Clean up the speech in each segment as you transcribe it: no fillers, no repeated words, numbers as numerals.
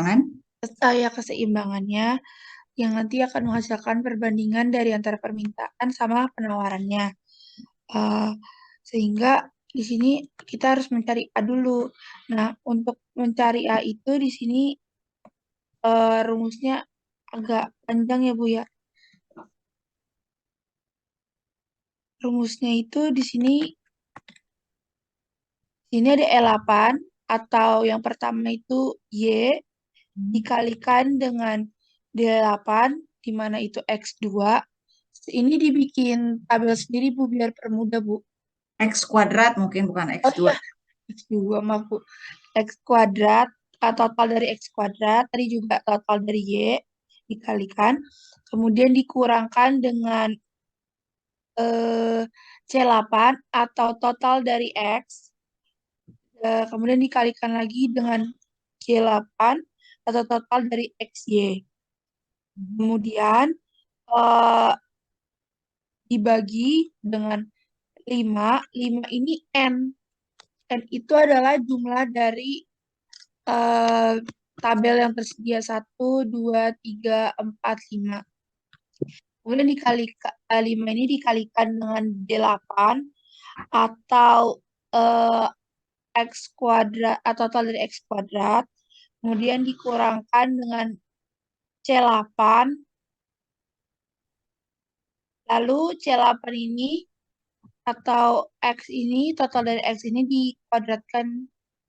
keseimbangan? Ya keseimbangannya yang nanti akan menghasilkan perbandingan dari antara permintaan sama penawarannya. Eh, Sehingga di sini kita harus mencari A dulu. Nah, untuk mencari A itu di sini rumusnya agak panjang ya Bu ya. Rumusnya itu di sini ada E8 atau yang pertama itu Y dikalikan dengan D8 di mana itu X2. Ini dibikin tabel sendiri Bu biar permudah Bu. X kuadrat mungkin, bukan Oh X2. iya, X2 maaf Bu. X kuadrat, total dari X kuadrat, tadi juga total dari Y dikalikan, kemudian dikurangkan dengan C8 atau total dari X, kemudian dikalikan lagi dengan C8 atau total dari XY. Kemudian eh, dibagi dengan 5. 5 ini N. N itu adalah jumlah dari eh, tabel yang tersedia 1, 2, 3, 4, 5. Kemudian 5 ini dikalikan dengan 8 atau eh, X kuadrat atau total dari X kuadrat. Kemudian dikurangkan dengan C8. Lalu C8 ini atau X ini, total dari X ini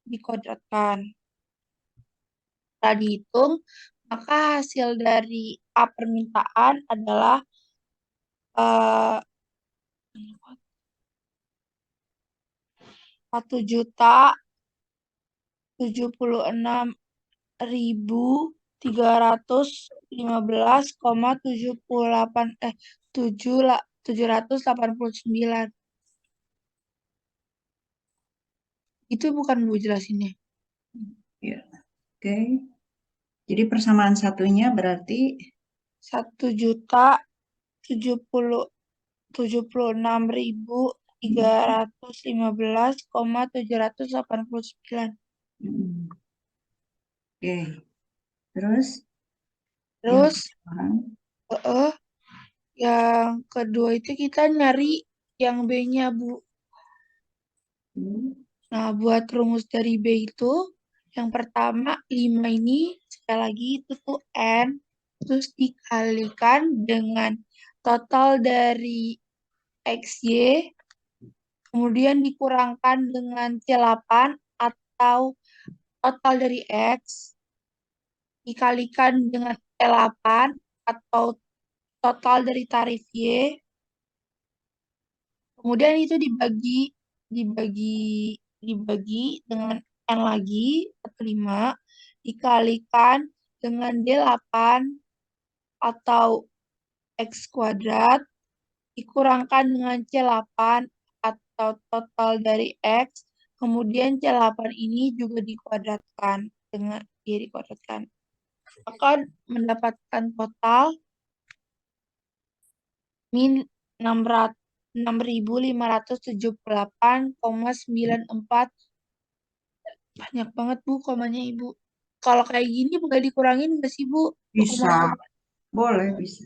dikuadratkan. Setelah dihitung, maka hasil dari A permintaan adalah eh, 1.776.315,78 789. Itu bukan Bu jelasinnya. Ya, oke. Jadi persamaan satunya berarti 1.776.315,789. hmm, oke. Terus yang Terus eh, yang kedua itu kita nyari yang B-nya Bu. Nah, buat rumus dari B itu, yang pertama 5 ini, sekali lagi itu tuh N, terus dikalikan dengan total dari XY, kemudian dikurangkan dengan C8 atau total dari X, dikalikan dengan E8 atau total dari tarif Y, kemudian itu dibagi, dibagi dengan N lagi, atau 5, dikalikan dengan D8 atau X kuadrat, dikurangkan dengan C8 atau total dari X, kemudian C8 ini juga dikuadratkan dengan dikuadratkan. Akan mendapatkan total min 6.578,94. Banyak banget Bu komanya Ibu. Kalau kayak gini boleh dikurangin nggak sih Bu? bisa, boleh bisa.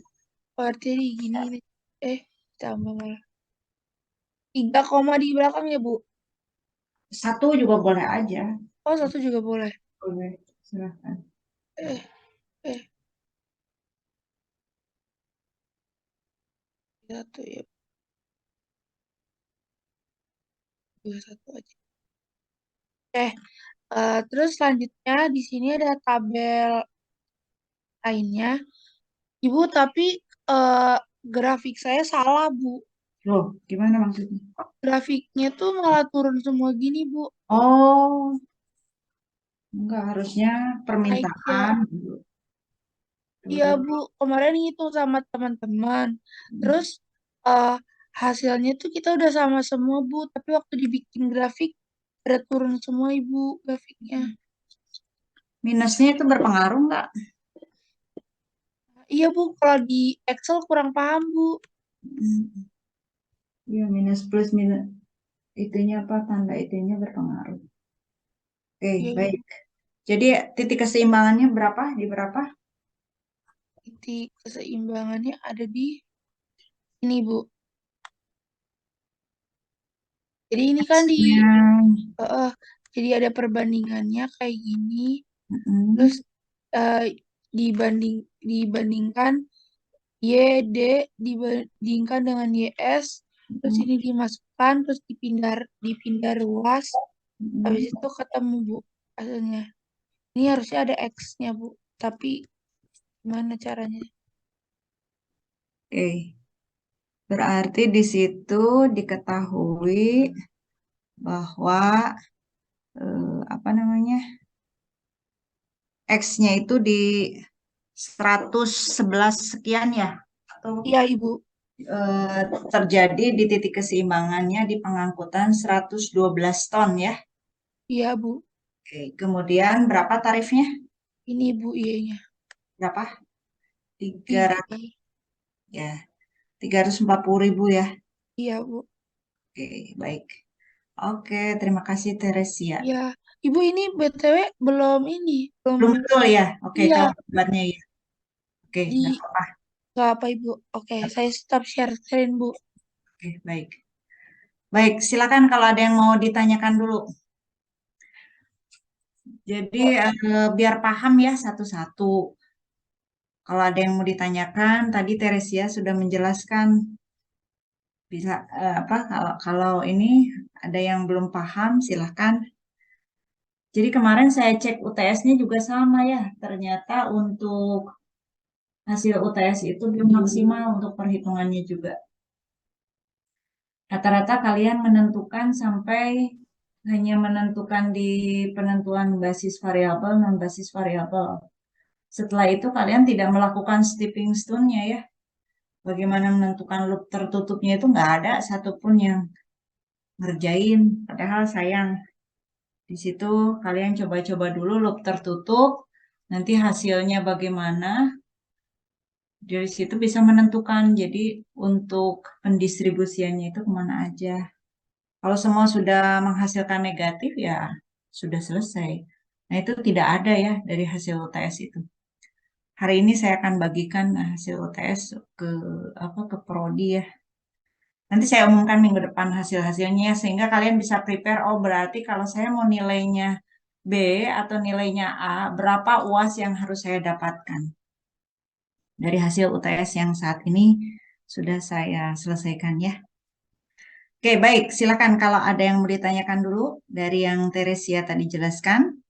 Berarti gini nih. Tambah malah. 3 koma di belakang ya Bu? Satu juga boleh aja. Oh, 1 juga boleh. Boleh, silahkan. Eh, eh, 1 ya. 21 aja. Terus selanjutnya di sini ada tabel lainnya. Ibu, tapi eh, grafik saya salah, Bu. Loh, gimana maksudnya? Grafiknya tuh malah turun semua gini, Bu. Oh, enggak, harusnya Naiknya. permintaan dulu. Iya, Turun. Bu. Kemarin ngitung sama teman-teman. Terus eh, hasilnya tuh kita udah sama semua, Bu. Tapi waktu dibikin grafik, ada turun semua, Ibu, grafiknya. Minusnya itu berpengaruh nggak? Iya, Bu. Kalau di Excel kurang paham, Bu. Hmm. Iya, minus plus minus itunya apa, tanda itunya berpengaruh. Oke, Iya, iya, Bu. baik. Jadi titik keseimbangannya berapa? Di berapa? Titik keseimbangannya ada di ini, Bu. Jadi ini kan X-nya. eh, jadi ada perbandingannya kayak gini. Terus Mm-mm. eh, dibandingkan Y, D dibandingkan dengan YS, terus Mm-mm. ini dimasukkan, terus dipindah ruas, habis Mm-mm. itu ketemu, Bu, hasilnya. Ini harusnya ada X-nya, Bu, tapi gimana caranya? Oke, berarti di situ diketahui bahwa apa namanya, X-nya itu di 111 sekian ya, atau Iya, Ibu. terjadi di titik keseimbangannya di pengangkutan 112 ton ya. Iya, Bu. Oke, kemudian berapa tarifnya? Ini, Bu, Y-nya. Berapa? 300 Y. ya, 340.000 ya. Iya, Bu. Oke, baik. Oke, terima kasih Teresia. Iya. Ibu, ini BTW belum ini. Belum, Belum betul ya? Oke, iya, kalau buatnya ya. Oke, di, nggak apa-apa. nggak apa, Ibu. Oke, saya stop sharing, Bu. Oke, baik. Baik, silakan kalau ada yang mau ditanyakan dulu. Jadi, biar paham ya satu-satu. Kalau ada yang mau ditanyakan, tadi Teresia sudah menjelaskan. Bisa apa? Kalau ini ada yang belum paham, silahkan. Jadi kemarin saya cek UTS-nya juga sama ya. Ternyata untuk hasil UTS itu belum maksimal untuk perhitungannya juga. Rata-rata kalian menentukan sampai hanya menentukan di penentuan basis variabel, non basis variabel. Setelah itu kalian tidak melakukan stepping stone-nya ya. Bagaimana menentukan loop tertutupnya itu nggak ada satupun yang ngerjain. Padahal sayang, di situ kalian coba-coba dulu loop tertutup, nanti hasilnya bagaimana, dari situ bisa menentukan. Jadi untuk pendistribusiannya itu kemana aja. Kalau semua sudah menghasilkan negatif, ya sudah selesai. Nah, itu tidak ada ya dari hasil UTS itu. Hari ini saya akan bagikan hasil UTS ke ke prodi ya. Nanti saya umumkan minggu depan hasil-hasilnya sehingga kalian bisa prepare. Oh, berarti kalau saya mau nilainya B atau nilainya A, berapa UAS yang harus saya dapatkan dari hasil UTS yang saat ini sudah saya selesaikan ya. Oke, baik. Silakan kalau ada yang mau ditanyakan dulu dari yang Teresia tadi jelaskan.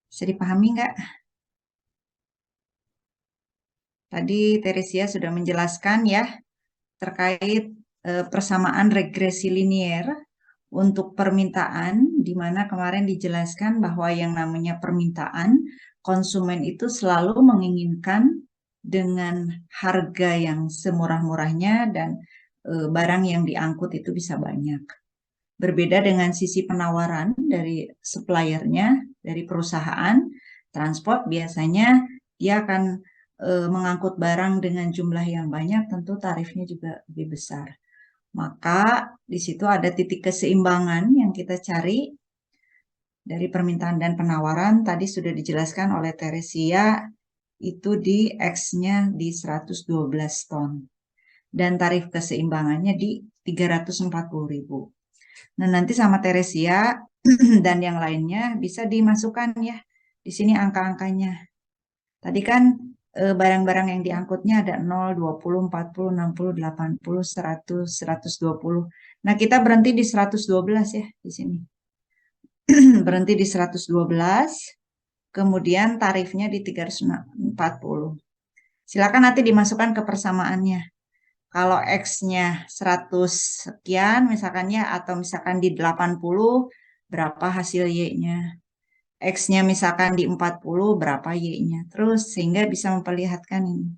Bisa dipahami nggak? Tadi Teresia sudah menjelaskan ya terkait persamaan regresi linier untuk permintaan, di mana kemarin dijelaskan bahwa yang namanya permintaan, konsumen itu selalu menginginkan dengan harga yang semurah-murahnya dan barang yang diangkut itu bisa banyak. Berbeda dengan sisi penawaran dari suppliernya, dari perusahaan transport, biasanya dia akan mengangkut barang dengan jumlah yang banyak, tentu tarifnya juga lebih besar. Maka di situ ada titik keseimbangan yang kita cari dari permintaan dan penawaran. Tadi sudah dijelaskan oleh Teresia, itu di X-nya di 112 ton. Dan tarif keseimbangannya di 340.000. Nah, nanti sama Teresia dan yang lainnya bisa dimasukkan ya. Di sini angka-angkanya. Tadi kan barang-barang yang diangkutnya ada 0, 20, 40, 60, 80, 100, 120. Nah, kita berhenti di 112 ya di sini. Berhenti di 112, kemudian tarifnya di 340. Silakan nanti dimasukkan ke persamaannya. Kalau X-nya 100 sekian misalkan ya, atau misalkan di 80, berapa hasil Y-nya. X-nya misalkan di 40, berapa Y-nya. Terus sehingga bisa memperlihatkan ini.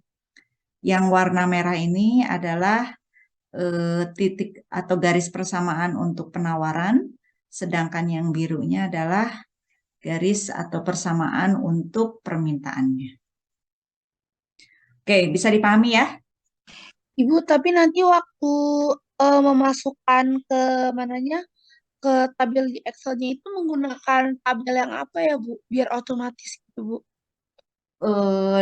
Yang warna merah ini adalah titik atau garis persamaan untuk penawaran, sedangkan yang birunya adalah garis atau persamaan untuk permintaannya. Oke, bisa dipahami ya? Ibu, tapi nanti waktu memasukkan ke mananya? ke tabel di Excelnya itu menggunakan tabel yang apa ya, Bu? Biar otomatis gitu, Bu. Eh,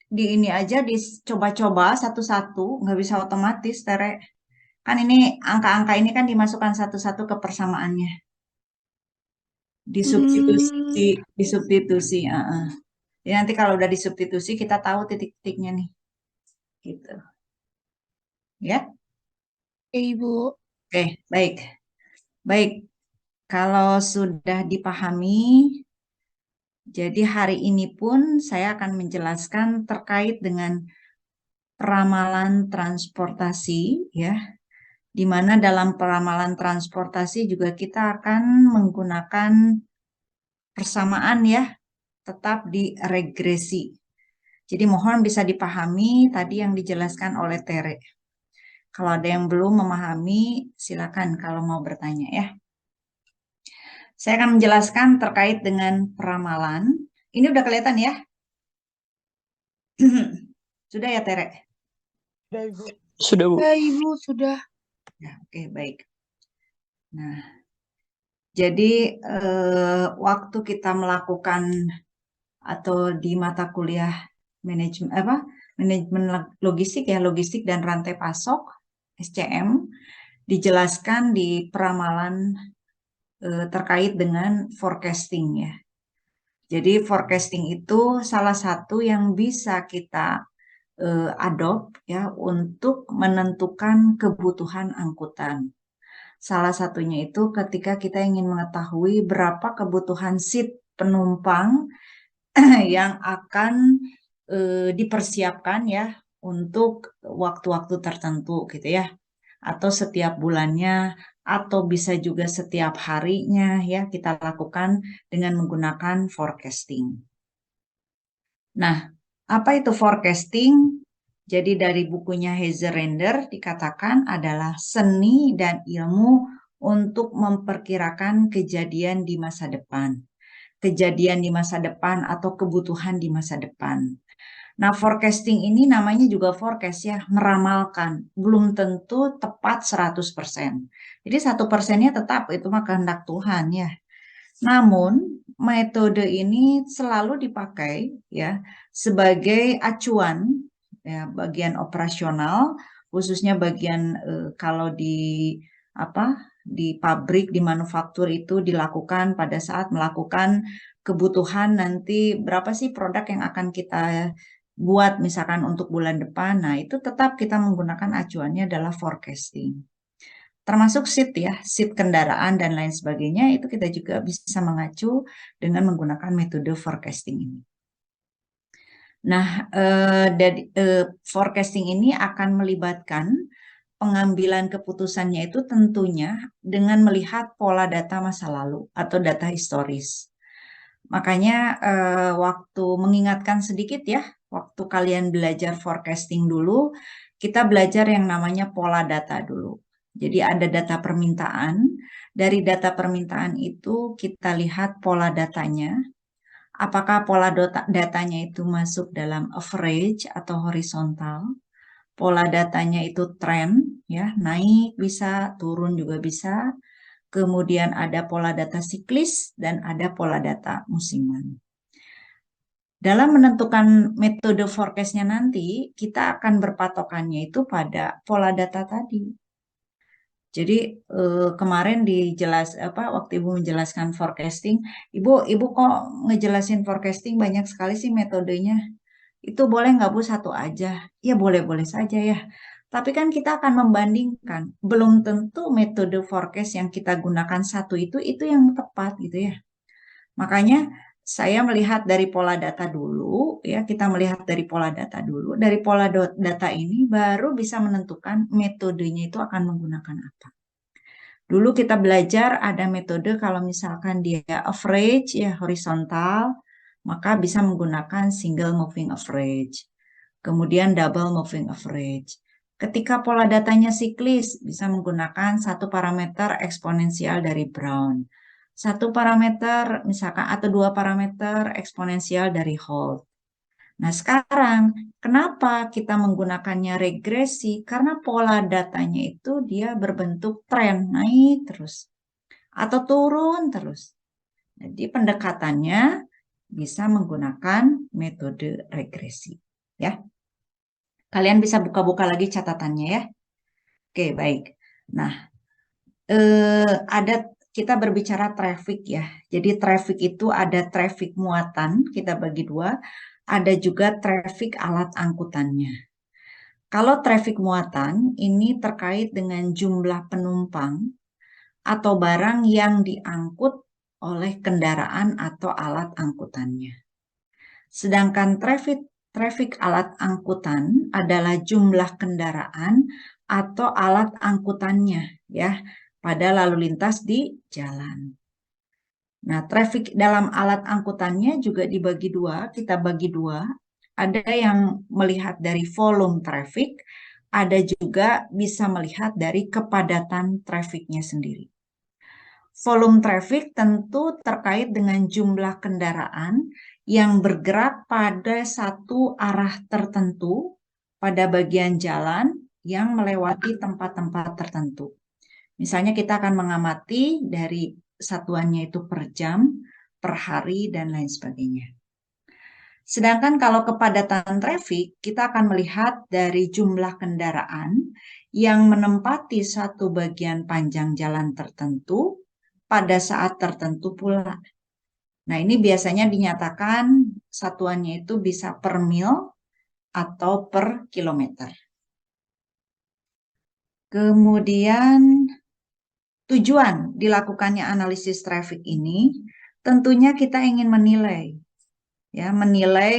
di ini aja dicoba-coba satu-satu, nggak bisa otomatis, Tere. Kan ini angka-angka ini kan dimasukkan satu-satu ke persamaannya, disubstitusi, Hmm, disubstitusi. Jadi nanti kalau udah disubstitusi kita tahu titik-titiknya nih, gitu. Ya, oke, Ibu. oke, baik, baik. Kalau sudah dipahami, jadi hari ini pun saya akan menjelaskan terkait dengan peramalan transportasi, ya. Di mana dalam peramalan transportasi juga kita akan menggunakan persamaan ya, tetap di regresi. Jadi mohon bisa dipahami tadi yang dijelaskan oleh Tere. Kalau ada yang belum memahami, silakan kalau mau bertanya ya. Saya akan menjelaskan terkait dengan peramalan. Ini udah kelihatan ya? Sudah ya Tere? Sudah, Bu. Ya, Ibu, sudah. Ya, oke, baik. Nah, jadi waktu kita melakukan atau di mata kuliah manajemen manajemen logistik ya, logistik dan rantai pasok SCM, dijelaskan di peramalan terkait dengan forecasting ya. Jadi forecasting itu salah satu yang bisa kita adopt ya untuk menentukan kebutuhan angkutan. Salah satunya itu ketika kita ingin mengetahui berapa kebutuhan seat penumpang yang akan dipersiapkan ya untuk waktu-waktu tertentu gitu ya, atau setiap bulannya, atau bisa juga setiap harinya ya kita lakukan dengan menggunakan forecasting. Nah, apa itu forecasting? Jadi dari bukunya Hazer Render dikatakan adalah seni dan ilmu untuk memperkirakan kejadian di masa depan. Kejadian di masa depan atau kebutuhan di masa depan. Nah, forecasting ini namanya juga forecast ya, meramalkan. Belum tentu tepat 100%. Jadi 1%-nya tetap itu mah kehendak Tuhan ya. Namun, metode ini selalu dipakai ya sebagai acuan ya bagian operasional, khususnya bagian kalau di apa di pabrik, di manufaktur itu dilakukan pada saat melakukan kebutuhan nanti berapa sih produk yang akan kita buat misalkan untuk bulan depan. Nah, itu tetap kita menggunakan acuannya adalah forecasting. Termasuk seat ya, seat kendaraan dan lain sebagainya, itu kita juga bisa mengacu dengan menggunakan metode forecasting ini. Nah, forecasting ini akan melibatkan pengambilan keputusannya itu tentunya dengan melihat pola data masa lalu atau data historis. Makanya waktu mengingatkan sedikit ya, waktu kalian belajar forecasting dulu, kita belajar yang namanya pola data dulu. Jadi ada data permintaan, dari data permintaan itu kita lihat pola datanya, apakah pola datanya itu masuk dalam average atau horizontal, pola datanya itu tren, ya naik bisa, turun juga bisa, kemudian ada pola data siklis dan ada pola data musiman. Dalam menentukan metode forecast-nya nanti, kita akan berpatokannya itu pada pola data tadi. Jadi kemarin waktu Ibu menjelaskan forecasting, Ibu kok ngejelasin forecasting banyak sekali sih metodenya. Itu boleh nggak Bu satu aja? Ya boleh-boleh saja ya. Tapi kan kita akan membandingkan, belum tentu metode forecast yang kita gunakan satu itu yang tepat gitu ya. Makanya saya melihat dari pola data dulu, ya kita melihat dari pola data dulu. Dari pola data ini baru bisa menentukan metodenya itu akan menggunakan apa. Dulu kita belajar ada metode kalau misalkan dia average ya horizontal, maka bisa menggunakan single moving average. Kemudian double moving average. Ketika pola datanya siklis, bisa menggunakan satu parameter eksponensial dari Brown. Satu parameter misalkan atau dua parameter eksponensial dari Holt. Nah, sekarang kenapa kita menggunakannya regresi? Karena pola datanya itu dia berbentuk tren naik terus. atau turun terus. Jadi pendekatannya bisa menggunakan metode regresi. Ya, kalian bisa buka-buka lagi catatannya ya. Oke, baik. Nah, kita berbicara traffic ya. Jadi traffic itu ada traffic muatan, kita bagi dua. Ada juga traffic alat angkutannya. Kalau traffic muatan ini terkait dengan jumlah penumpang atau barang yang diangkut oleh kendaraan atau alat angkutannya. Sedangkan traffic alat angkutan adalah jumlah kendaraan atau alat angkutannya ya pada lalu lintas di jalan. Nah, traffic dalam alat angkutannya juga dibagi dua, kita bagi dua. Ada yang melihat dari volume traffic, ada juga bisa melihat dari kepadatan trafficnya sendiri. Volume traffic tentu terkait dengan jumlah kendaraan yang bergerak pada satu arah tertentu pada bagian jalan yang melewati tempat-tempat tertentu. Misalnya kita akan mengamati dari satuannya itu per jam, per hari, dan lain sebagainya. Sedangkan kalau kepadatan traffic, kita akan melihat dari jumlah kendaraan yang menempati satu bagian panjang jalan tertentu pada saat tertentu pula. Nah, ini biasanya dinyatakan satuannya itu bisa per mil atau per kilometer. Kemudian tujuan dilakukannya analisis traffic ini tentunya kita ingin menilai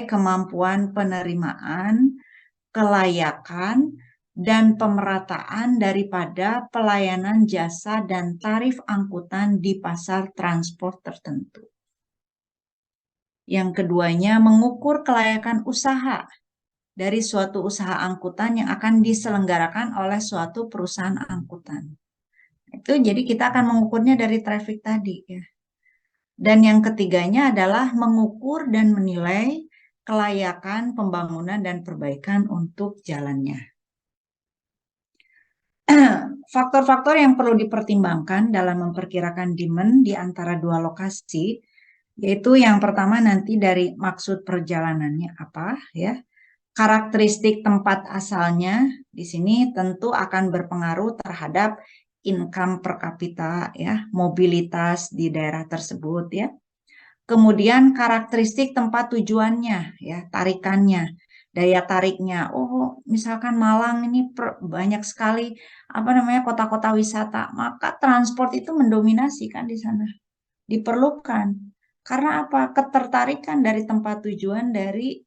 kemampuan penerimaan, kelayakan, dan pemerataan daripada pelayanan jasa dan tarif angkutan di pasar transport tertentu. Yang keduanya, mengukur kelayakan usaha dari suatu usaha angkutan yang akan diselenggarakan oleh suatu perusahaan angkutan. Itu jadi kita akan mengukurnya dari traffic tadi ya. Dan yang ketiganya adalah mengukur dan menilai kelayakan pembangunan dan perbaikan untuk jalannya. Faktor-faktor yang perlu dipertimbangkan dalam memperkirakan demand di antara dua lokasi, yaitu yang pertama nanti dari maksud perjalanannya apa ya. Karakteristik tempat asalnya di sini tentu akan berpengaruh terhadap income per kapita ya, mobilitas di daerah tersebut ya. Kemudian karakteristik tempat tujuannya ya, tarikannya, daya tariknya. Oh, misalkan Malang ini banyak sekali kota-kota wisata, maka transport itu mendominasi kan di sana. Diperlukan. Karena apa? Ketertarikan dari tempat tujuan dari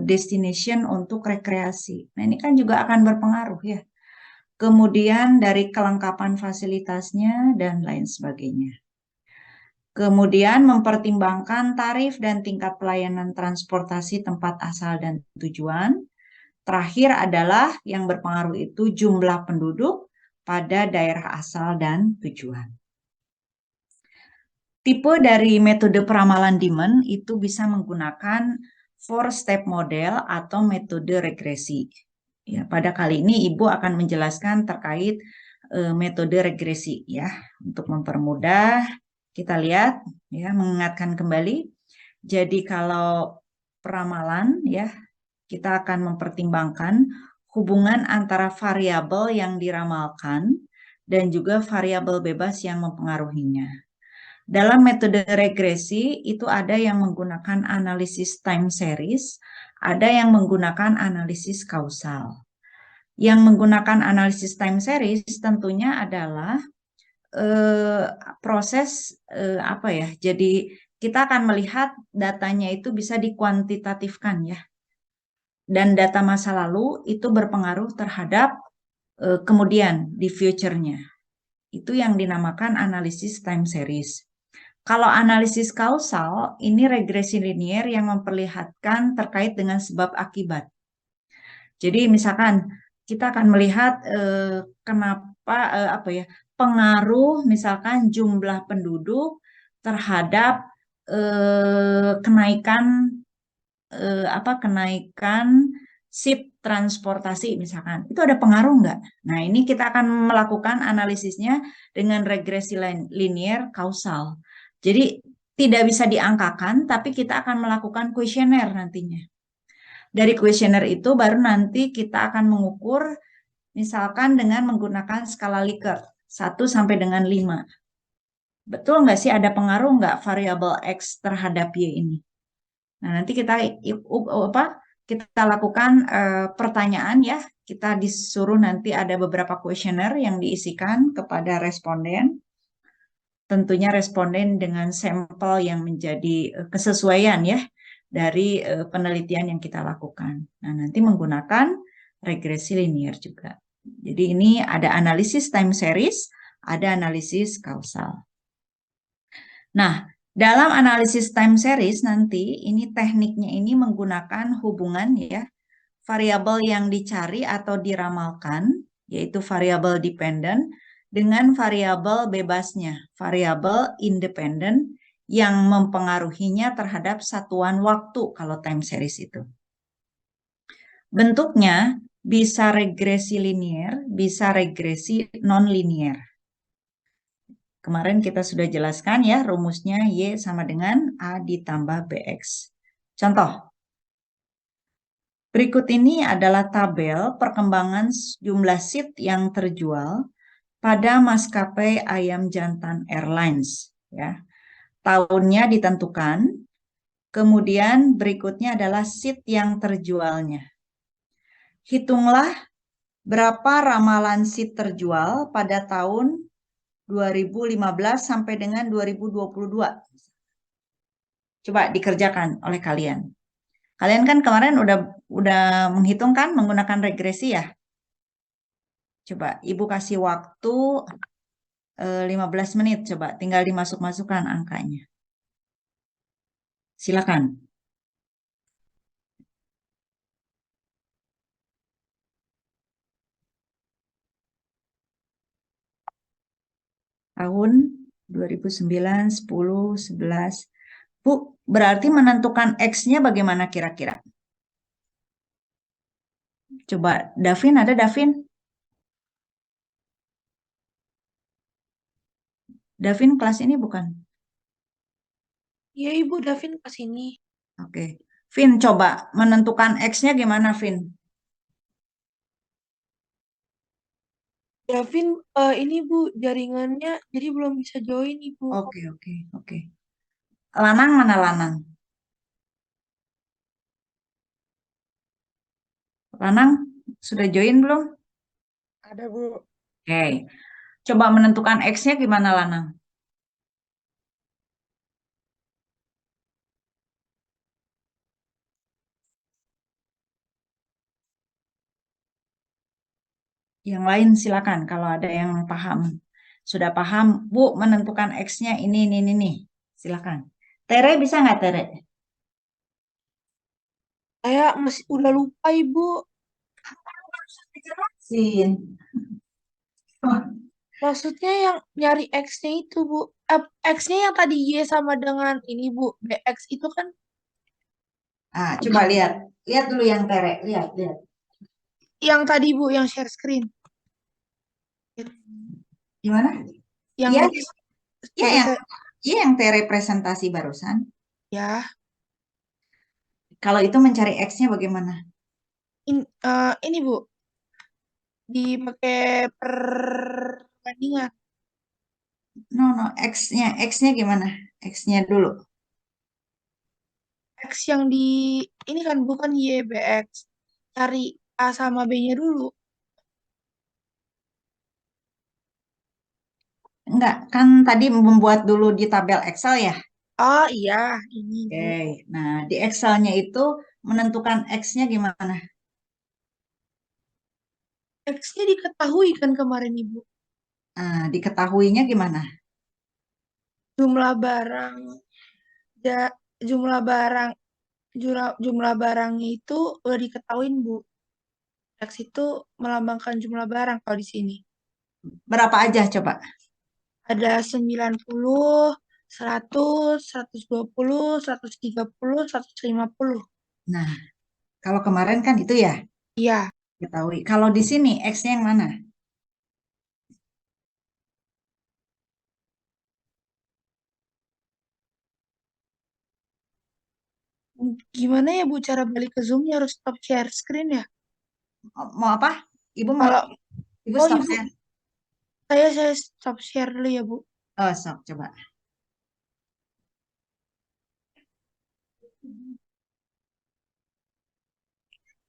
destination untuk rekreasi. Nah, ini kan juga akan berpengaruh ya. Kemudian dari kelengkapan fasilitasnya dan lain sebagainya. Kemudian mempertimbangkan tarif dan tingkat pelayanan transportasi tempat asal dan tujuan. Terakhir adalah yang berpengaruh itu jumlah penduduk pada daerah asal dan tujuan. Tipe dari metode peramalan demand itu bisa menggunakan 4-step model atau metode regresi. Ya, pada kali ini Ibu akan menjelaskan terkait metode regresi ya. Untuk mempermudah kita lihat ya, mengingatkan kembali. Jadi kalau peramalan ya, kita akan mempertimbangkan hubungan antara variabel yang diramalkan dan juga variabel bebas yang mempengaruhinya. Dalam metode regresi itu ada yang menggunakan analisis time series, ada yang menggunakan analisis kausal. Yang menggunakan analisis time series tentunya adalah proses Jadi kita akan melihat datanya itu bisa dikuantitatifkan ya. Dan data masa lalu itu berpengaruh terhadap kemudian di future-nya. Itu yang dinamakan analisis time series. Kalau analisis kausal, ini regresi linier yang memperlihatkan terkait dengan sebab akibat. Jadi misalkan kita akan melihat pengaruh misalkan jumlah penduduk terhadap kenaikan sip transportasi misalkan, itu ada pengaruh nggak? Nah, ini kita akan melakukan analisisnya dengan regresi linier kausal. Jadi tidak bisa diangkakan, tapi kita akan melakukan kuesioner nantinya. Dari kuesioner itu baru nanti kita akan mengukur misalkan dengan menggunakan skala Likert 1 sampai dengan 5. Betul nggak sih ada pengaruh nggak variabel X terhadap Y ini? Nah, nanti kita lakukan pertanyaan ya. Kita disuruh nanti ada beberapa kuesioner yang diisikan kepada responden. Tentunya responden dengan sampel yang menjadi kesesuaian ya dari penelitian yang kita lakukan. Nah, nanti menggunakan regresi linier juga. Jadi ini ada analisis time series, ada analisis kausal. Nah, dalam analisis time series nanti ini tekniknya ini menggunakan hubungan ya, variabel yang dicari atau diramalkan, yaitu variabel dependent, dengan variabel bebasnya, variabel independen yang mempengaruhinya terhadap satuan waktu kalau time series itu. Bentuknya bisa regresi linier, bisa regresi non-linier. Kemarin kita sudah jelaskan ya rumusnya Y sama dengan A ditambah BX. Contoh, berikut ini adalah tabel perkembangan jumlah seat yang terjual pada maskapai Ayam Jantan Airlines. Ya. Tahunnya ditentukan, kemudian berikutnya adalah seat yang terjualnya. Hitunglah berapa ramalan seat terjual pada tahun 2015 sampai dengan 2022. Coba dikerjakan oleh kalian. Kalian kan kemarin udah menghitung kan menggunakan regresi ya? Coba Ibu kasih waktu 15 menit. Coba tinggal dimasuk-masukkan angkanya. Silakan. Tahun 2009, 10, 11. Bu, berarti menentukan X-nya bagaimana kira-kira? Coba, Davin, ada Davin? Davin kelas ini bukan? Iya, Ibu, Davin ke sini. Oke. Vin, coba menentukan X-nya gimana, Vin? Davin, ini Bu, jaringannya jadi belum bisa join, Ibu. Oke. Lanang mana Lanang? Lanang, sudah join belum? Ada, Bu. Oke. Coba menentukan X-nya gimana, Lanang? Yang lain silakan kalau ada yang paham. Sudah paham, Bu, menentukan X-nya ini. Silakan. Tere bisa nggak, Tere? Saya masih udah lupa, Ibu. Sin. Maksudnya yang nyari X-nya itu, Bu. X-nya yang tadi Y sama dengan ini, Bu. BX itu kan Ah, coba lihat. Lihat dulu yang Tere. Lihat. yang tadi, Bu, yang share screen. Gimana? Yang Iya, coba yang saya, yang Tere presentasi barusan. ya. Kalau itu mencari X-nya bagaimana? Ini, Bu. Dipakai perbandingan. No, X-nya gimana? X-nya dulu. X yang di ini kan bukan YBX. Cari A sama B-nya dulu. Enggak, kan tadi membuat dulu di tabel Excel ya? Oh iya, ini Bu. Oke, nah di Excelnya itu menentukan X-nya gimana? X-nya diketahui kan kemarin Ibu. Nah, diketahuinya gimana? Jumlah barang, ya, jumlah barang, jumlah barangnya itu udah diketahuin Bu. X itu melambangkan jumlah barang kalau di sini. Berapa aja coba? Ada 90, 100, 120, 130, 150. Nah, Kalau kemarin kan itu ya, Iya, ketahui. Kalau di sini X-nya yang mana? gimana ya Bu cara balik ke Zoom-nya harus stop share screen ya? Mau apa? Ibu mau Kalau Ibu oh stop Ibu, share. saya stop share dulu ya Bu. Oh, stop coba.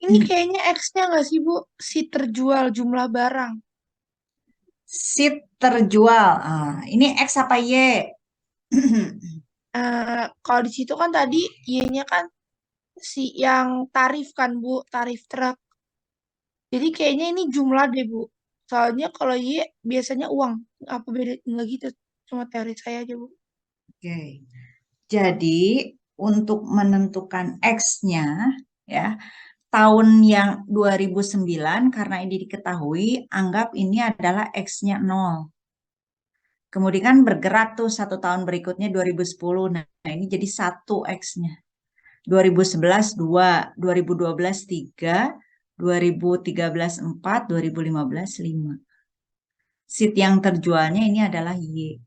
Ini kayaknya X-nya nggak sih Bu? Si terjual jumlah barang. Seat terjual. Ini X apa Y? Kalau di situ kan tadi Y-nya kan si yang tarif kan Bu, tarif truk. Jadi kayaknya ini jumlah deh Bu. Soalnya kalau Y biasanya uang. Apa beda? Nggak gitu. Cuma teori saya aja Bu. Oke. Jadi untuk menentukan X-nya ya, tahun yang 2009 karena ini diketahui, anggap ini adalah X-nya 0. Kemudian bergerak tuh satu tahun berikutnya 2010. Nah, ini jadi satu X-nya. 2011 2, 2012 3, 2013 4, 2015 5. Seat yang terjualnya ini adalah Y.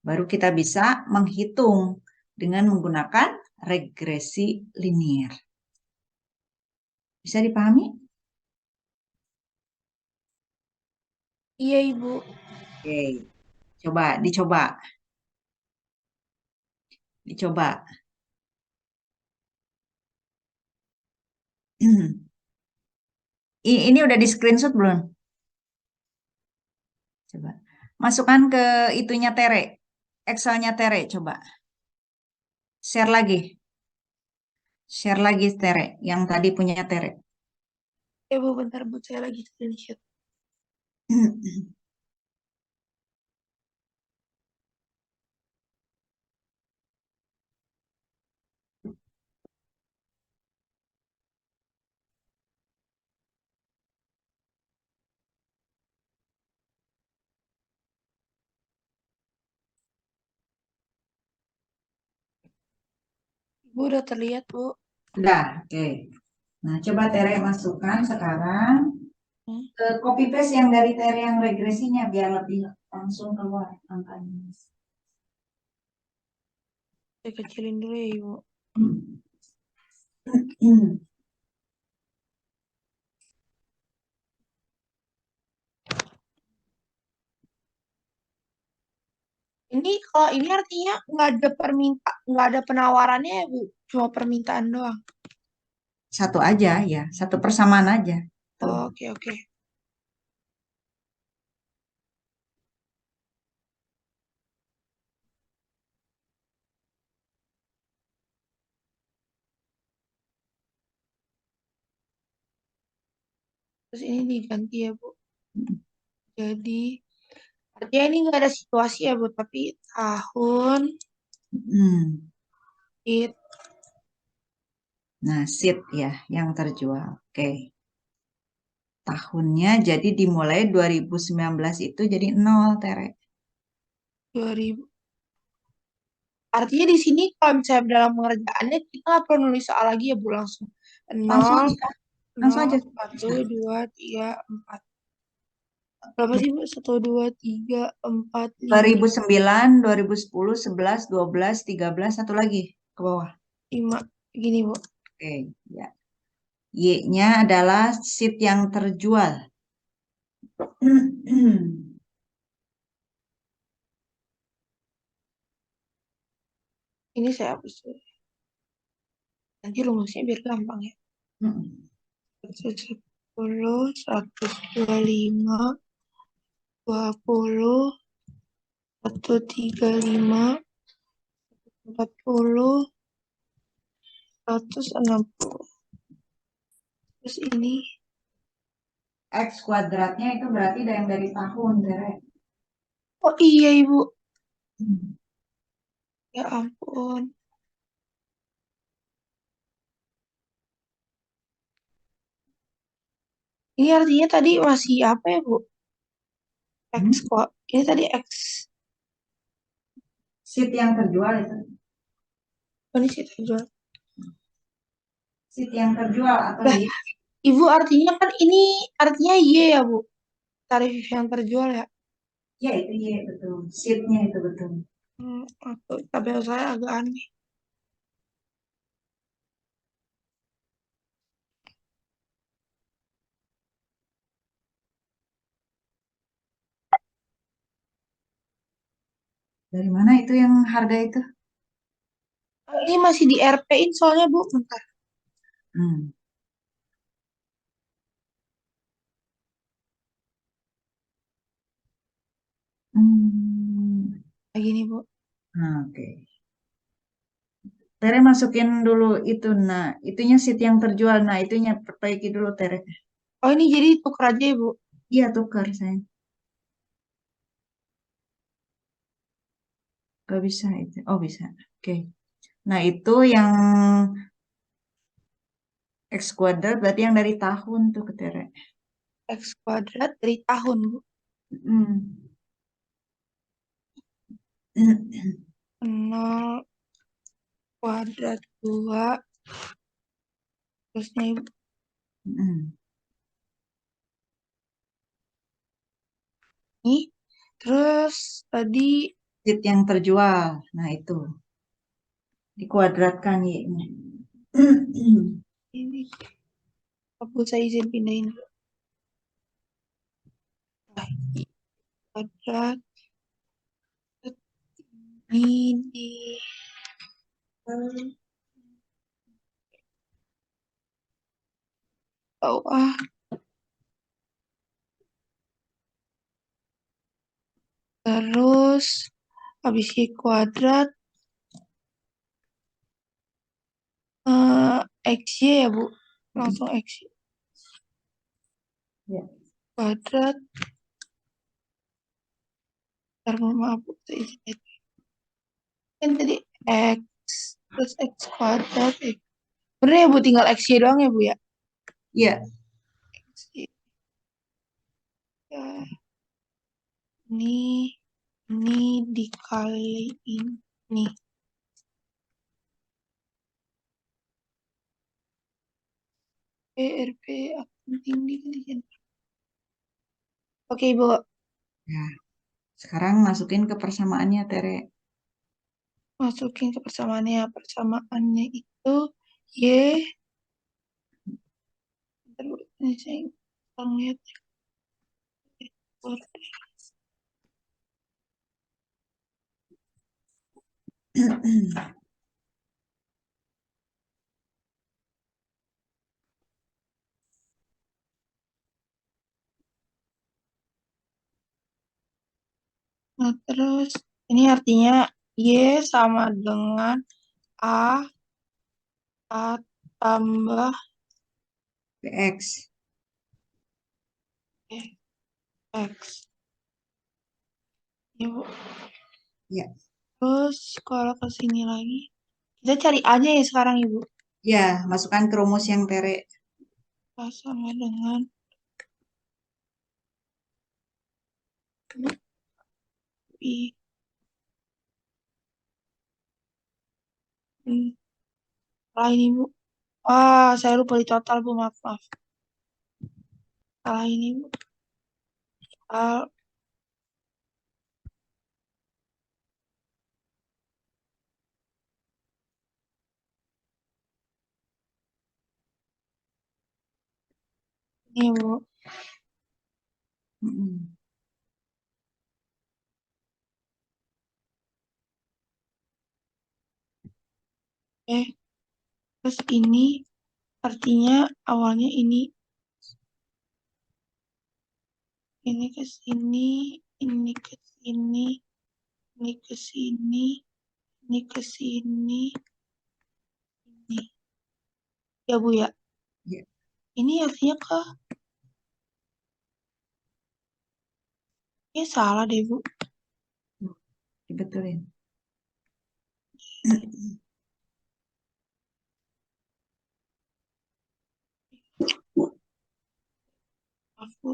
Baru kita bisa menghitung dengan menggunakan regresi linier. Bisa dipahami? Iya Ibu. Oke, dicoba. Ini udah di screenshot belum? Coba. Masukkan ke itunya Tere. Excelnya Tere, coba. Share lagi. Share lagi Tere. Yang tadi punya Tere. Ya Bu, bentar Bu. Saya lagi screenshot. Ibu udah terlihat Bu. Udah, oke. Nah, coba Tere masukkan sekarang Hmm, ke copy paste yang dari Tere yang regresinya biar lebih langsung keluar angkanya. saya kecilin dulu ya Ibu. Ini kalau ini artinya nggak ada penawarannya ya Bu. Cuma permintaan doang. Satu aja ya, satu persamaan aja. Tuh. Oh, oke oke. Terus ini diganti ya Bu. Jadi artinya ini nggak ada situasi ya Bu, tapi tahun Hmm. it Nah, seat ya yang terjual. Oke. Tahunnya jadi dimulai 2019 itu jadi 0, Tere. 2000. Artinya di sini kalau misalnya dalam pengerjaannya kita nggak perlu nulis soal lagi ya Bu langsung. Langsung Nol, aja, langsung nol, aja. satu, dua, tiga, empat. Berapa sih Bu? Satu, dua, tiga, empat, lima, 2009, 2010, 11, 12, 13, satu lagi ke bawah. lima. Gini Bu. Oke, ya. Y-nya adalah seat yang terjual. Ini saya hapus dulu. Nanti rumusnya biar gampang ya. 110, 125, 20, 135, 40, 160. Terus ini, X kuadratnya itu berarti yang dari tahun, Tere. oh iya Ibu. Ya ampun. Ini artinya tadi masih apa ya Bu? X Hmm? kok. Ini tadi X. Seat yang terjual itu. Oh, ini sih terjual. Seat yang terjual atau Lah, Y? Ibu artinya kan ini artinya Y ya, Bu. Tarif yang terjual ya. Ya, itu Y, betul. Seatnya itu betul. Tabel saya agak aneh. Dari mana itu yang harga itu? Ini masih di RP-in soalnya, Bu. Bentar. Hmm. Hmm. Lagi nih, Bu. Nah, oke. Tere masukin dulu itu. Nah, itunya seat yang terjual. Nah, itunya perbaiki dulu Tere. Oh, ini jadi tuker aja ya, Bu. Iya, tukar sayang. Gak bisa itu. Oh, bisa. Oke. Nah, itu yang X kuadrat berarti yang dari tahun tuh ke Tere. X kuadrat dari tahun, Bu. Hmm. 0 kuadrat 2. Terusnya, Ibu. Hmm. Nih. Terus tadi Seat yang terjual. Nah, itu. Dikuadratkan Y-nya. ini. Aku saya izin pindahin. Nah, kuadrat. Ini di bawah. Terus habis Y kuadrat XY ya, Bu. Langsung XY Ya. kuadrat. Ntar maaf, Bu. Saya izin. Kan tadi X. Terus X kuadrat. X. Bener ya, Bu? Tinggal XY doang ya, Bu ya? Iya. XY. Ya. Ini dikaliin. Nih. PRP akunting dikaliin. Oke, Ibu. Ya. Sekarang masukin ke persamaannya Tere. Masukin ke persamaannya. Persamaannya itu Y. Bentar, Bu. Ini saya lihat. Nah, terus ini artinya Y sama dengan A, A tambah PX. X. Ya, Bu. Ya. Terus kalau ke sini lagi, kita cari aja ya sekarang, Ibu. Ya, masukkan ke rumus yang Tere. A sama dengan I. Salah ini, Bu. Saya lupa di total, Bu. Maaf, maaf. Salah ini, Bu. Salah ini, Bu. Mm-mm. Terus ini artinya awalnya ini ke sini, ini ke sini, ini ke sini, ini ke sini, ini. Ya, Bu ya. Ya. Ini artinya ini salah deh, Bu. Dibetulin. Maaf, Bu.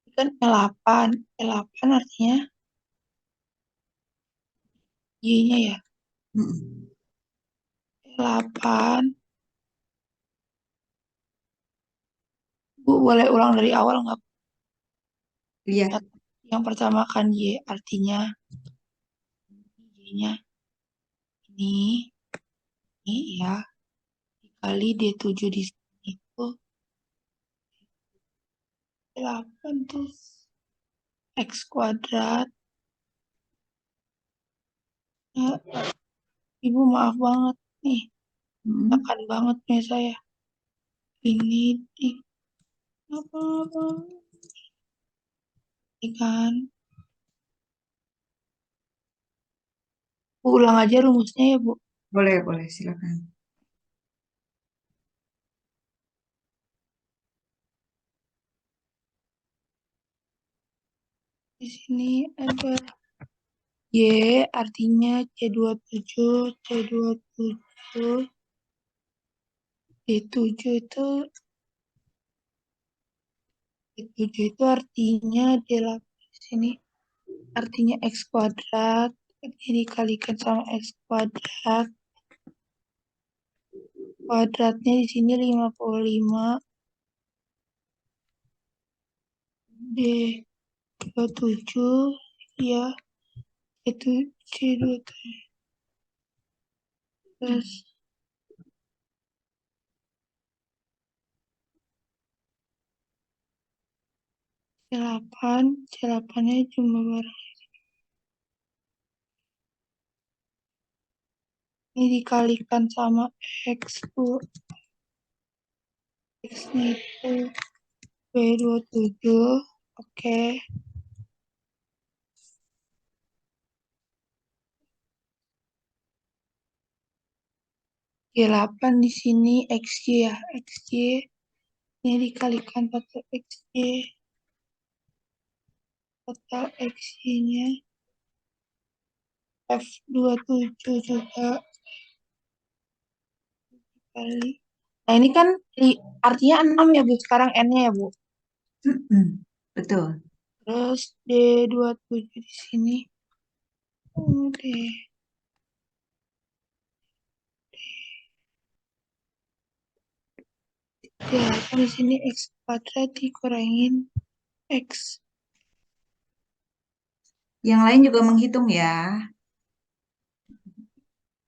Ini kan L8. L8 artinya Y-nya ya. Mm-mm. 8. Bu, boleh ulang dari awal nggak? Iya, Yang pertama kan Y, artinya Y-nya ini ya, dikali D7 di sini itu 8 tuh. X kuadrat. Ya, Ibu maaf banget nih, mm, tekan banget nih saya. Ini di apa-apa. Ini kan. Bu, ulang aja rumusnya ya, Bu. boleh, boleh, silakan. Di sini ada Y, artinya C27, C27, D7 itu, D7 itu artinya D8 di sini. Artinya X kuadrat, ini dikalikan sama X kuadrat. Kuadratnya di sini 55, D27, ya, itu C27 plus C8, C8-nya cuma barang. Ini dikalikan sama X tuh, X-nya itu B27, oke. G8 di sini XY ya, XY. Ini dikalikan total XY, total XY-nya F27 juga kali. Nah ini kan artinya 6 ya Bu, sekarang N-nya ya Bu. Betul. Terus D27 di sini. Oke. Ya, di sini X kuadrat dikurangin X. Yang lain juga menghitung ya.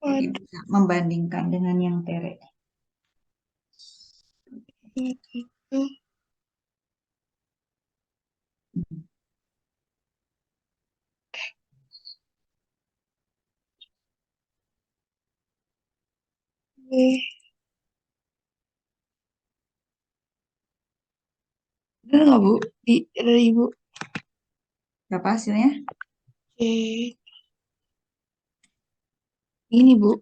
Jadi Kuadrat bisa membandingkan dengan yang Tere. 27 B. Bener nggak Bu? Dari Ibu. Berapa hasilnya? C. Ini Bu.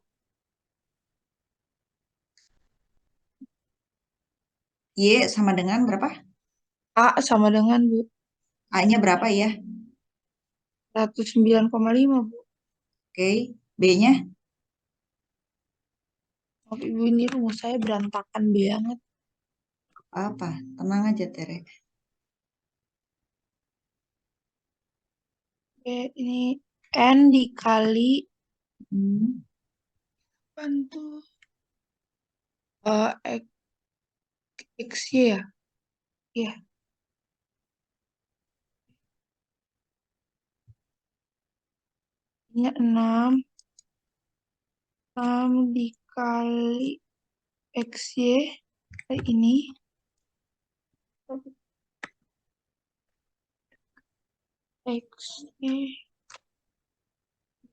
Y sama dengan berapa? A sama dengan Bu. A-nya berapa ya? 109,5 Bu. Oke. B-nya? Maaf Ibu, ini rumah saya berantakan banget. Apa? Tenang aja, Tere. B ini N dikali Hmm. bantu X, XY ya. Iya. Ini 6 dikali XY ini XY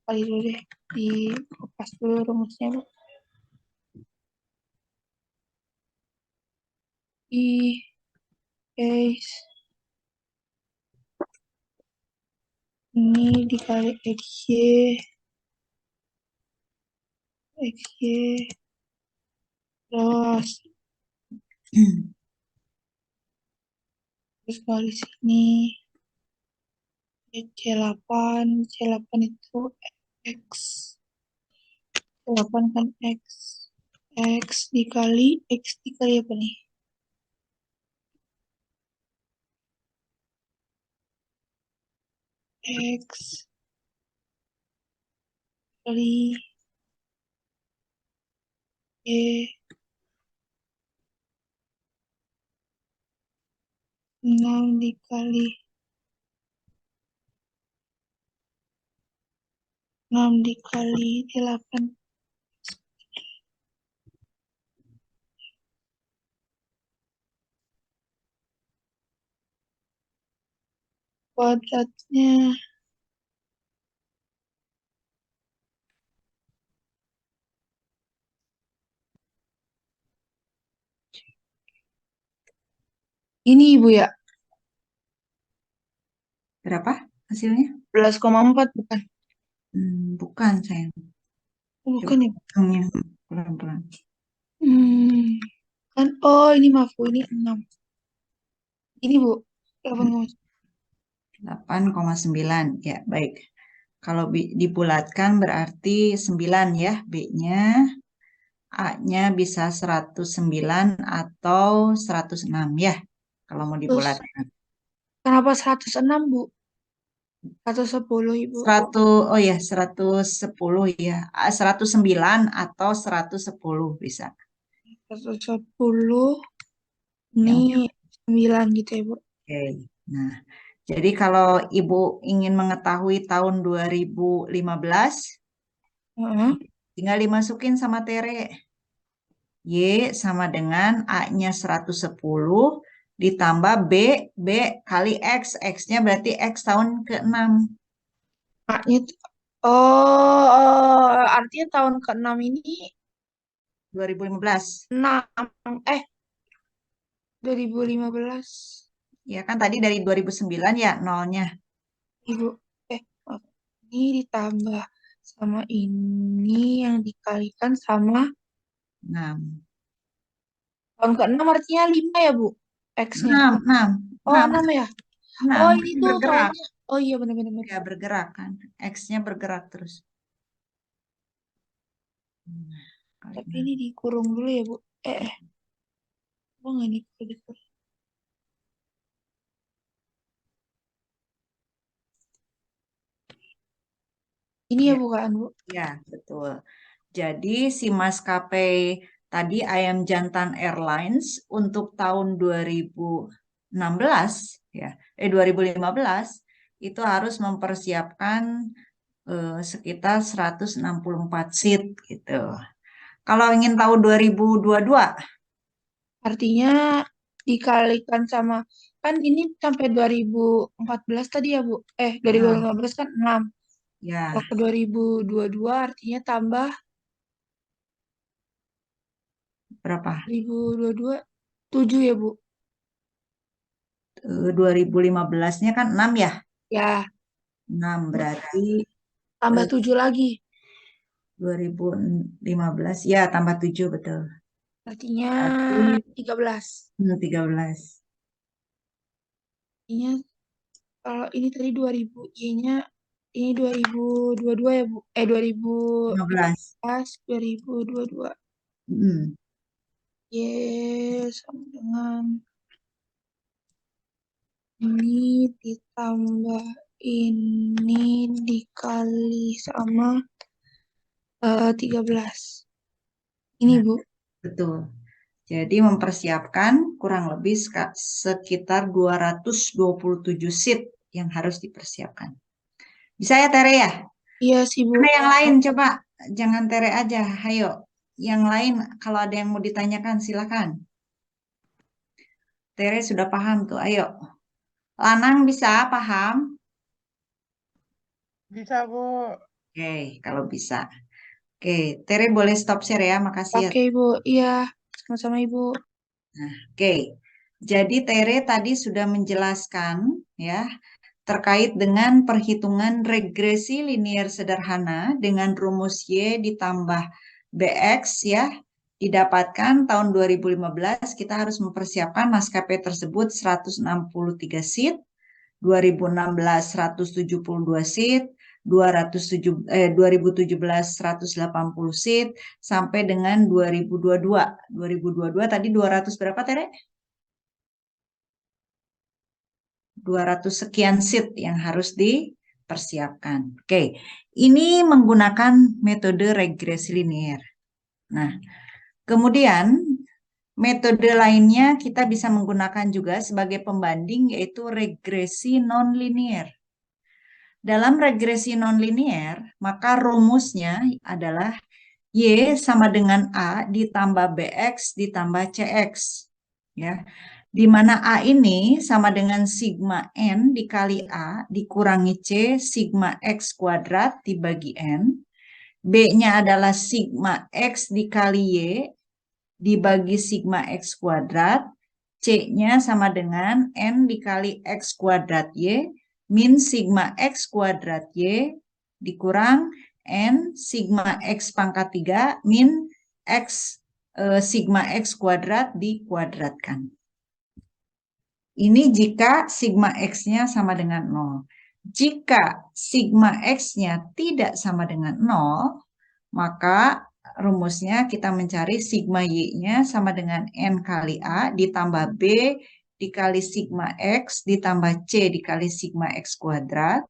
kali dulu deh, di kopas dulu rumusnya Bu. I guys, ini dikali XY terus kali sini C8, C8 itu X, C8 kan X, X dikali apa nih? X kali Eh, 6 dikali 8 kuadratnya ini Ibu ya, Berapa hasilnya? 11,4 bukan? Bukan, sayang. Coba Bukan ya? hitungnya pelan-pelan. Kan, oh ini maaf Bu, ini 6. Ini Bu, 8,9. Ya, baik. Kalau dibulatkan berarti 9 ya, B-nya. A-nya bisa 109 atau 106 ya, kalau mau Terus, dibulatkan. kenapa 106 Bu? 110 Ibu. 100, oh ya, 110 ya. 109 atau 110 bisa. 110, ini Yang 9 gitu ya Bu. Oke. Nah, jadi kalau Ibu ingin mengetahui tahun 2015, Heeh. tinggal dimasukin sama Tere. Y sama dengan A-nya 110 ditambah B kali X. X-nya berarti X tahun ke-6. A-nya, oh, artinya tahun ke-6 ini 2015. 6, 2015. Ya kan tadi dari 2009 ya nolnya. Ibu, maaf. Ini ditambah sama ini yang dikalikan sama 6. tahun ke-6 artinya 5 ya Bu, X-nya. 6, 6, Oh, 6, 6 ya. 6. Oh, ini Masih tuh bergerak. soalnya, oh iya benar-benar. Ya bergerak kan. X-nya bergerak terus. Kali Tapi 6. ini dikurung dulu ya Bu. Oh nggak dikurung. Ini ya Ya, bukan Bu. ya, betul. Jadi si maskapai tadi Ayam Jantan Airlines untuk tahun 2016 ya, 2015 itu harus mempersiapkan sekitar 164 seat gitu. Kalau ingin tahu 2022, Artinya dikalikan sama, kan ini sampai 2014 tadi ya Bu. nah, 2015 kan 6. ya Kalau ke 2022 artinya tambah berapa? 2022 7 ya Bu. 2015-nya kan 6 ya? Ya, 6 berarti tambah eh, 7 lagi. 2015 ya tambah 7 betul. Artinya Berarti 13. 13. Artinya kalau ini tadi 2000, Y-nya ini 2022 ya Bu. 15. 2015, 2022. Hmm. Yes, sama dengan ini ditambah ini dikali sama 13. Ini Nah, Bu. betul. Jadi mempersiapkan kurang lebih sekitar 227 seat yang harus dipersiapkan. Bisa ya Tere ya? Iya sih Bu. Mana yang lain coba? Jangan Tere aja, ayo. Yang lain kalau ada yang mau ditanyakan silakan. Tere sudah paham tuh, ayo. Lanang bisa paham? Bisa, Bu. Oke, kalau bisa. Oke, Tere boleh stop share ya, makasih ya. Oke Ibu. Iya, sama-sama Ibu. Oke, jadi Tere tadi sudah menjelaskan ya terkait dengan perhitungan regresi linier sederhana dengan rumus Y ditambah BX ya didapatkan tahun 2015 kita harus mempersiapkan maskapai tersebut 163 seat, 2016 172 seat, 2017 180 seat sampai dengan 2022. 2022 tadi 200 berapa Tere? 200 sekian seat yang harus dipersiapkan. Oke, ini menggunakan metode regresi linier. Nah, Kemudian metode lainnya kita bisa menggunakan juga sebagai pembanding, yaitu regresi nonlinier. Dalam regresi nonlinier, maka rumusnya adalah Y sama dengan A ditambah BX ditambah CX. Ya, di mana A ini sama dengan sigma N dikali A dikurangi C sigma X kuadrat dibagi N. B-nya adalah sigma X dikali Y dibagi sigma X kuadrat. C-nya sama dengan N dikali X kuadrat Y min sigma X kuadrat Y dikurang N sigma X pangkat 3 min X sigma X kuadrat dikuadratkan. Ini jika sigma X-nya sama dengan 0. Jika sigma X-nya tidak sama dengan 0, maka rumusnya kita mencari sigma Y-nya sama dengan N kali A ditambah B dikali sigma X ditambah C dikali sigma X kuadrat.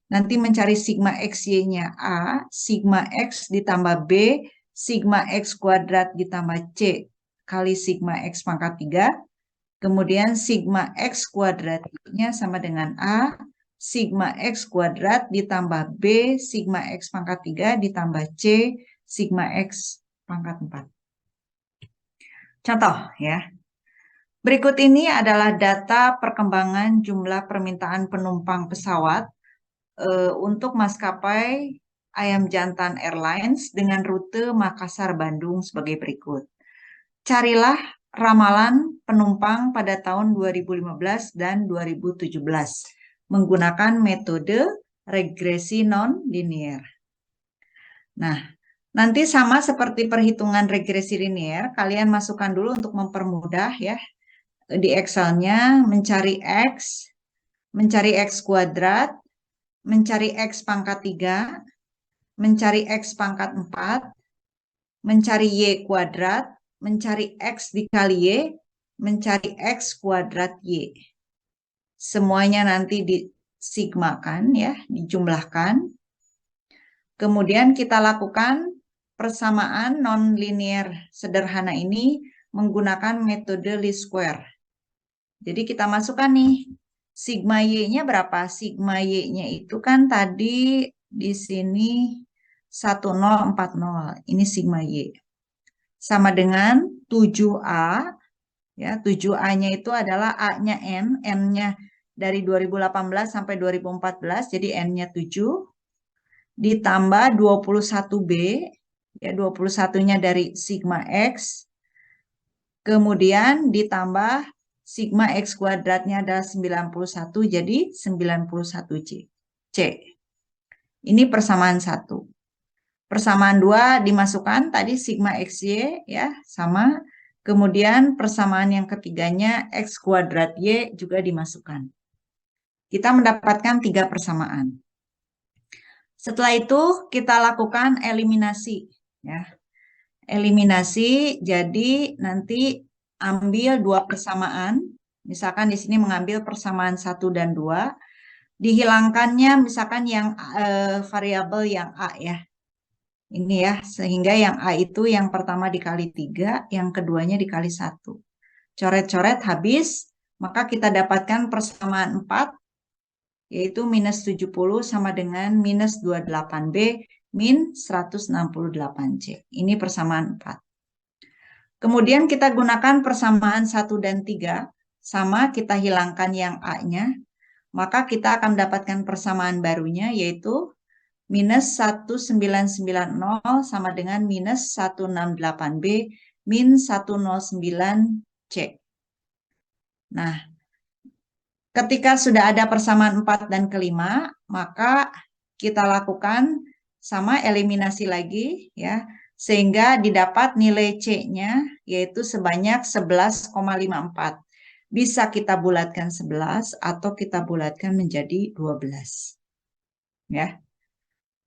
Nanti mencari sigma XY-nya A, sigma X ditambah B, sigma X kuadrat ditambah C kali sigma X pangkat 3. Kemudian sigma X kuadratnya sama dengan A, sigma X kuadrat ditambah B, sigma X pangkat 3 ditambah C, sigma X pangkat 4. Contoh ya. Berikut ini adalah data perkembangan jumlah permintaan penumpang pesawat untuk maskapai Ayam Jantan Airlines dengan rute Makassar-Bandung sebagai berikut. Carilah ramalan penumpang pada tahun 2015 dan 2017 menggunakan metode regresi non-linier. Nah, nanti sama seperti perhitungan regresi linier, kalian masukkan dulu untuk mempermudah ya. Di Excel-nya mencari X kuadrat, mencari X pangkat 3, mencari X pangkat 4, mencari Y kuadrat, mencari X dikali Y, mencari X kuadrat Y. Semuanya nanti disigmakan ya, dijumlahkan. Kemudian kita lakukan persamaan non-linier sederhana ini menggunakan metode least square. Jadi kita masukkan nih, sigma Y-nya berapa? Sigma Y-nya itu kan tadi di sini 1040. Ini sigma Y. Sama dengan 7A. Ya, 7A-nya itu adalah A-nya N. N-nya dari 2018 sampai 2014. Jadi N-nya 7. Ditambah 21B. Ya, 21-nya dari sigma X. Kemudian ditambah sigma X kuadratnya adalah 91, jadi 91C. Ini persamaan 1. Persamaan 2 dimasukkan, tadi sigma XY ya, sama. Kemudian persamaan yang ketiganya X kuadrat Y juga dimasukkan. Kita mendapatkan 3 persamaan. Setelah itu kita lakukan eliminasi. Ya. Eliminasi, jadi nanti ambil 2 persamaan. Misalkan di sini mengambil persamaan 1 dan 2. Dihilangkannya misalkan yang variabel yang A ya. Ini ya, sehingga yang A itu yang pertama dikali 3, yang keduanya dikali 1. Coret-coret habis, maka kita dapatkan persamaan 4, yaitu minus 70 sama dengan minus 28B min 168C. Ini persamaan 4. Kemudian kita gunakan persamaan 1 dan 3, sama kita hilangkan yang A-nya, maka kita akan mendapatkan persamaan barunya, yaitu minus 1990 sama dengan minus 168B min 109C. Nah, ketika sudah ada persamaan 4 dan kelima, maka kita lakukan sama eliminasi lagi ya, sehingga didapat nilai C-nya yaitu sebanyak 11,54. Bisa kita bulatkan 11 atau kita bulatkan menjadi 12. Ya.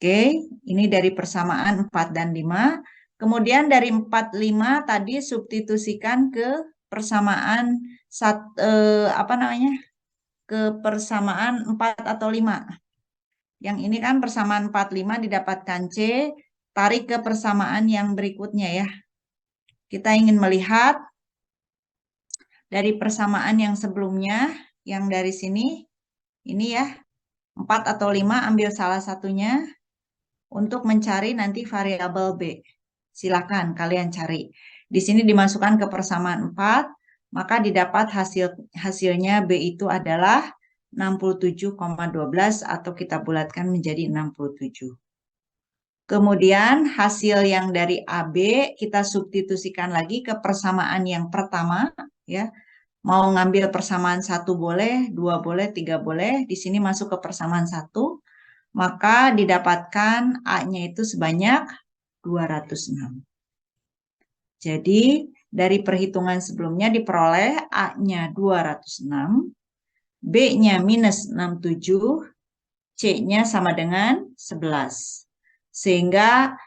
Oke, ini dari persamaan 4 dan 5. Kemudian dari 4, 5 tadi substitusikan ke persamaan ke persamaan 4 atau 5. Yang ini kan persamaan 4, 5 didapatkan C, tarik ke persamaan yang berikutnya ya. kita ingin melihat dari persamaan yang sebelumnya, yang dari sini, ini ya, 4 atau 5, ambil salah satunya untuk mencari nanti variabel B. Silakan kalian cari. Di sini dimasukkan ke persamaan 4, maka didapat hasilnya B itu adalah 67,12 atau kita bulatkan menjadi 67. Kemudian hasil yang dari AB kita substitusikan lagi ke persamaan yang pertama, ya. Mau ngambil persamaan 1 boleh, 2 boleh, 3 boleh. Di sini masuk ke persamaan 1, maka didapatkan A-nya itu sebanyak 206. Jadi dari perhitungan sebelumnya diperoleh A-nya 206, B-nya minus 67, C-nya sama dengan 11. Sehingga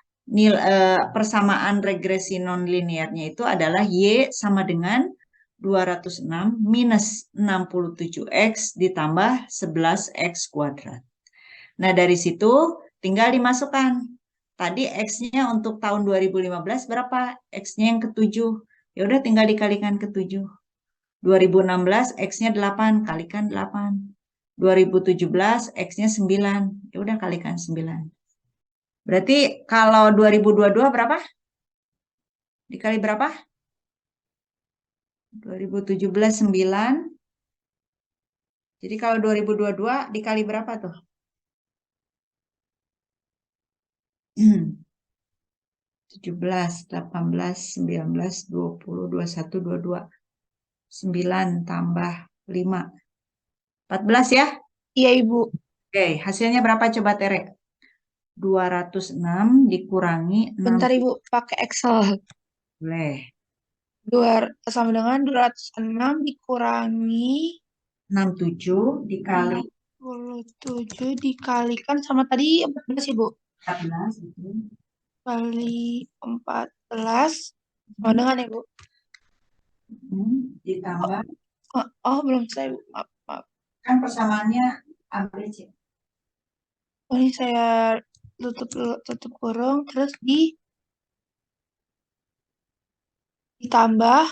persamaan regresi nonlinearnya itu adalah Y sama dengan 206 minus 67X ditambah 11X kuadrat. Nah, dari situ tinggal dimasukkan. Tadi X-nya untuk tahun 2015 berapa? X-nya yang ke-7. Ya udah tinggal dikalikan ke-7. 2016 X-nya 8, kalikan 8. 2017 X-nya 9. Ya udah kalikan 9. Berarti kalau 2022 berapa? Dikali berapa? 2017 9. Jadi kalau 2022 dikali berapa tuh? 17, 18, 19, 20, 21, 22. 9 tambah 5. 14 ya? Iya, Ibu. Oke, hasilnya berapa coba Tere? 206 dikurangi 6. Bentar, Ibu. Pakai Excel. Boleh. Sama dengan 206 dikurangi 67 dikali 67 dikalikan sama tadi 14, Ibu. 14. Itu. Kali 14 sama dengan, Ibu. Ditambah. Belum selesai, Bu. Maaf. Kan persamaannya ABC. Oh, ini saya tutup kurung, terus ditambah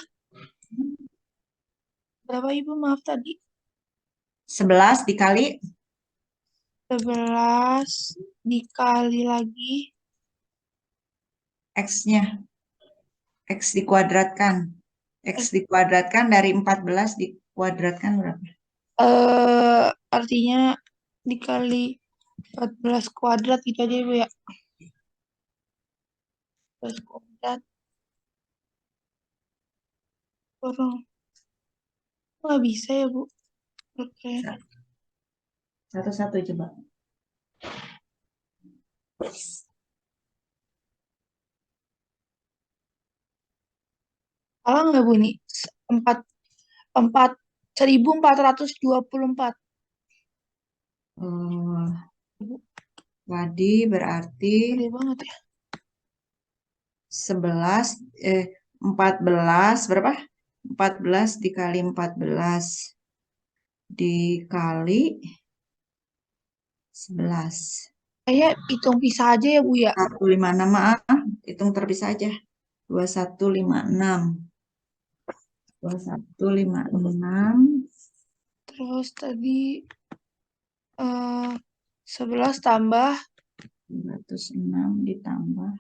berapa, Ibu? Maaf tadi. 11 dikali 11 dikali lagi X-nya. X dikuadratkan. X dikuadratkan dari 14 dikuadratkan berapa? artinya dikali 14 kuadrat gitu aja, Ibu, ya. 14 kuadrat kurung. Nggak bisa ya, Bu? Oke. Satu-satu coba. Salah nggak, Bu, nih? 1424. Tadi berarti Gede banget ya. 14 berapa? 14 dikali 14 dikali 11. Kayak hitung pisah aja ya, Bu, ya. 156, maaf, hitung terpisah aja. 2156. 2156. Terus tadi 11 tambah 206 ditambah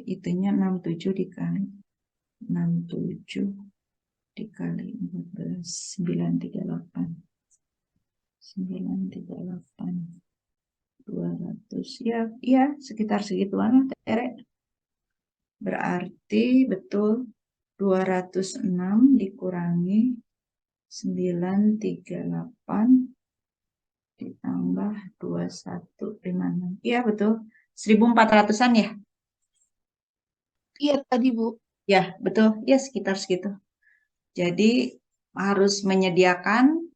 itunya 67 dikali 67 dikali 14 938 200 ya ya sekitar segituan Tere. Berarti betul 206 dikurangi 938 ditambah 2156. Iya betul. 1400-an ya? iya tadi, Bu. Ya, betul. Ya, sekitar segitu. Jadi harus menyediakan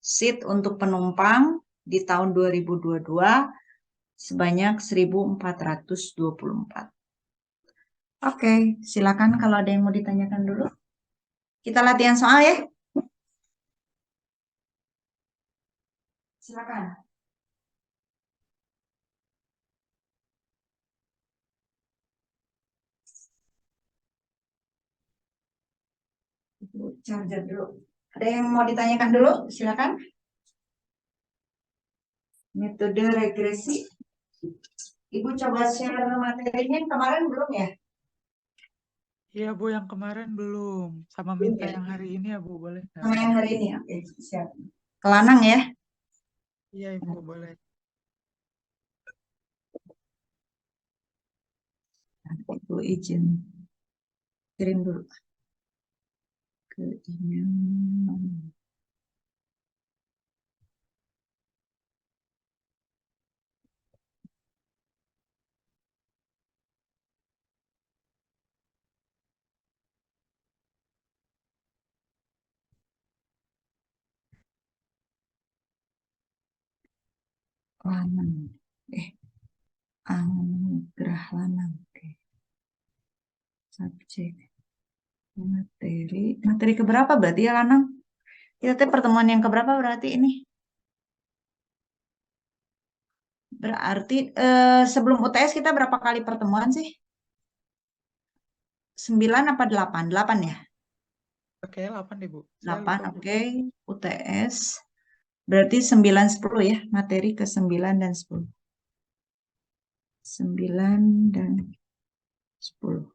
seat untuk penumpang di tahun 2022 sebanyak 1424. Oke, silakan kalau ada yang mau ditanyakan dulu. Kita latihan soal ya. Silakan. Charger dulu. Ada yang mau ditanyakan dulu? Silakan. Metode regresi. Ibu coba share materinya kemarin belum ya? Iya Bu, yang kemarin belum. Sama Belum minta ya? yang hari ini ya Bu, boleh nggak? Sama yang hari ini, oke, siap. Kelanang ya? Iya Ibu, boleh. Ibu izin kirim dulu ke email. Lanang. Anugerah Lanang. Oke. Subjek. Materi keberapa berarti ya Lanang? Kita teh pertemuan yang keberapa berarti ini? Berarti sebelum UTS kita berapa kali pertemuan sih? 9 apa 8? 8 ya? Oke, 8 deh Bu. Saya 8, lupa Bu. oke. UTS. Berarti 9, 10 ya. Materi ke 9 dan 10. 9 dan 10.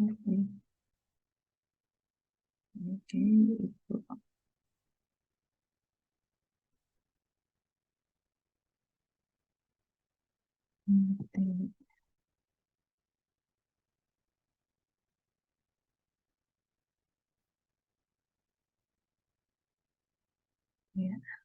Oke. Oke, itu. Materi. Ya.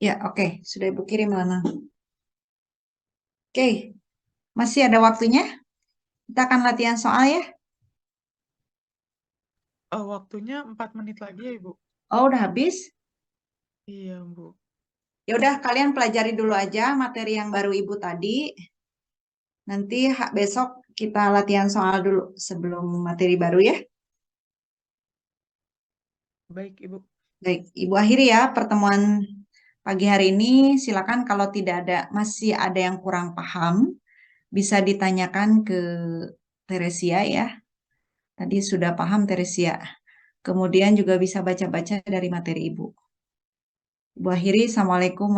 Ya, oke. Sudah Ibu kirim Lanang. Oke. Masih ada waktunya? Kita akan latihan soal ya. Waktunya 4 menit lagi ya Ibu? Oh, udah habis? Iya Bu. Ya udah, kalian pelajari dulu aja materi yang baru Ibu tadi. Nanti besok kita latihan soal dulu sebelum materi baru ya. Baik Ibu. Baik, Ibu akhiri ya pertemuan pagi hari ini. Silakan kalau tidak ada, masih ada yang kurang paham, bisa ditanyakan ke Teresia ya. Tadi sudah paham Teresia. Kemudian juga bisa baca-baca dari materi Ibu. Ibu akhiri, Assalamualaikum.